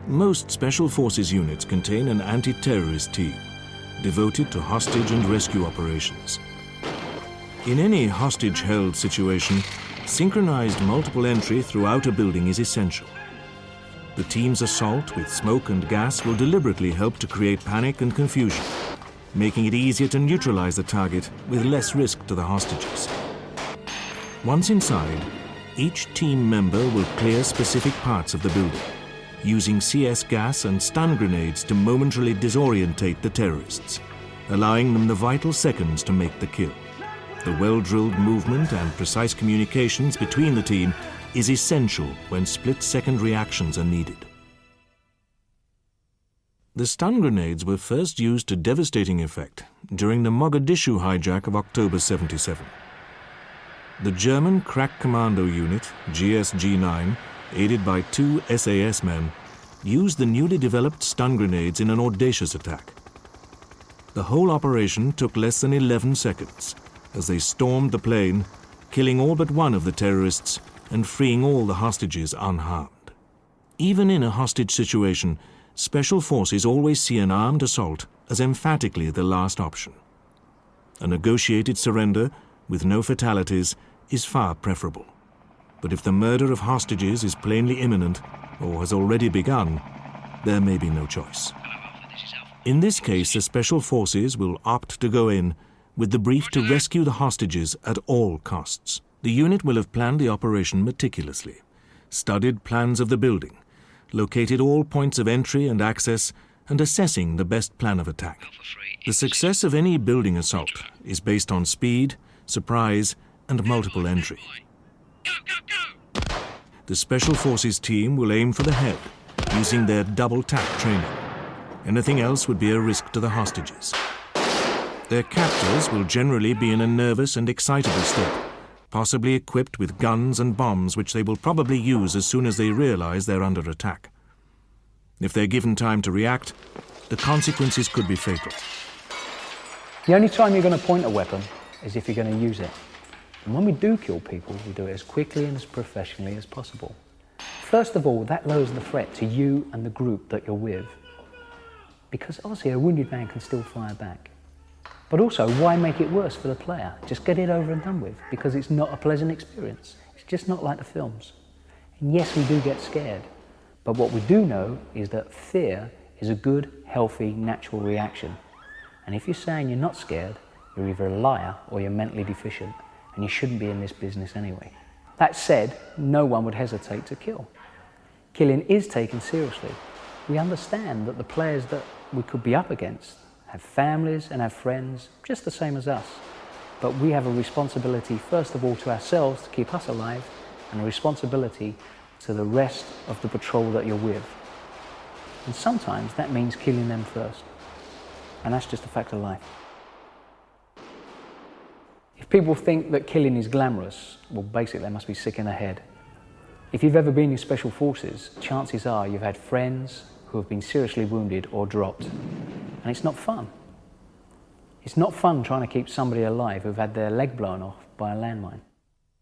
Most Special Forces units contain an anti-terrorist team devoted to hostage and rescue operations. In any hostage-held situation, synchronized multiple entry throughout a building is essential. The team's assault with smoke and gas will deliberately help to create panic and confusion, making it easier to neutralize the target with less risk to the hostages. Once inside, each team member will clear specific parts of the building, using CS gas and stun grenades to momentarily disorientate the terrorists, allowing them the vital seconds to make the kill. The well-drilled movement and precise communications between the team is essential when split-second reactions are needed. The stun grenades were first used to devastating effect during the Mogadishu hijack of October 77. The German crack commando unit, GSG-9, aided by 2 SAS men, used the newly developed stun grenades in an audacious attack. The whole operation took less than 11 seconds as they stormed the plane, killing all but one of the terrorists and freeing all the hostages unharmed. Even in a hostage situation, Special Forces always see an armed assault as emphatically the last option. A negotiated surrender with no fatalities is far preferable. But if the murder of hostages is plainly imminent or has already begun, there may be no choice. In this case, the Special Forces will opt to go in with the brief to rescue the hostages at all costs. The unit will have planned the operation meticulously, studied plans of the building, located all points of entry and access, and assessing the best plan of attack. The success of any building assault is based on speed, surprise, and multiple entry. The Special Forces team will aim for the head, using their double tap training. Anything else would be a risk to the hostages. Their captors will generally be in a nervous and excitable state, possibly equipped with guns and bombs which they will probably use as soon as they realize they're under attack. If they're given time to react, the consequences could be fatal. The only time you're going to point a weapon is if you're going to use it. And when we do kill people, we do it as quickly and as professionally as possible. First of all, that lowers the threat to you and the group that you're with. Because obviously a wounded man can still fire back. But also, why make it worse for the player? Just get it over and done with, because it's not a pleasant experience. It's just not like the films. And yes, we do get scared, but what we do know is that fear is a good, healthy, natural reaction. And if you're saying you're not scared, you're either a liar or you're mentally deficient, and you shouldn't be in this business anyway. That said, no one would hesitate to kill. Killing is taken seriously. We understand that the players that we could be up against have families and have friends, just the same as us. But we have a responsibility, first of all, to ourselves to keep us alive, and a responsibility to the rest of the patrol that you're with. And sometimes that means killing them first. And that's just a fact of life. If people think that killing is glamorous, well, basically they must be sick in the head. If you've ever been in Special Forces, chances are you've had friends who have been seriously wounded or dropped. And it's not fun. It's not fun trying to keep somebody alive who've had their leg blown off by a landmine.